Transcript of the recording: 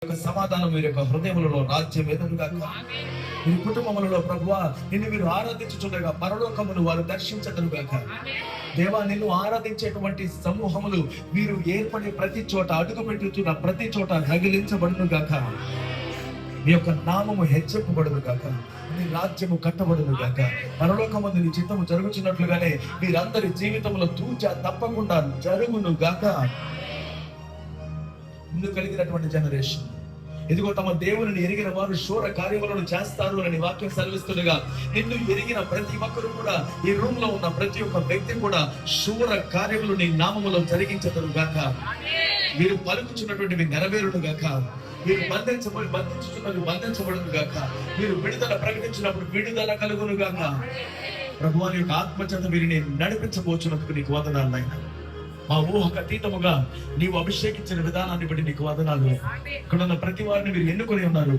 సమాధానం మీరు యొక్క హృదయములలో రాజ్యం ఎదురుగాక. మీ కుటుంబములలో ప్రభువా నిన్ను మీరు ఆరాధించుచుండగా పరలోకమును వారు దర్శించదురుగాక. దేవా నిన్ను ఆరాధించేటువంటి సమూహములు మీరు ఏర్పడే ప్రతి చోట, అడుగు పెట్టుతున్న ప్రతి చోట రగిలించబడును గాక. మీ యొక్క నామము హెచ్చింపబడును గాక. నీ రాజ్యము కట్టబడును గాక. పరలోకమందు నీ చిత్తము జరుగుతున్నట్లుగానే మీరందరి జీవితంలో తూచా తప్పకుండా జరుగును గాక. ముందు కలిగినటువంటి జనరేషన్ ఇదిగో తమ దేవుని ఎరిగిన వారు శూర కార్యములను చేస్తారు అని వాక్యం సెలవిస్తుండగా, నిన్ను ఎరిగిన ప్రతి ఒక్కరు కూడా, ఈ రూమ్ లో ఉన్న ప్రతి ఒక్క వ్యక్తి కూడా శూర కార్యములు నీ నామములో జరిగించదురు గాక. మీరు పలుకుచున్నటువంటివి నెరవేరును గాక. మీరు బంధించుతున్నవి బంధించబడును గాక. మీరు విడుదల ప్రకటించినప్పుడు విడుదల కలుగును గాక. ప్రభువాని యొక్క ఆత్మచేత వీరిని నడిపించబోచున్నందుకు నీకు వందనాలు నాయనా. మా ఊహకు అతీతముగా నీవు అభిషేకించిన విధానాన్ని బట్టి నీకు వందనాలు. ఇక్కడ ఉన్న ప్రతి వారిని మీరు ఎన్నుకొని ఉన్నారు.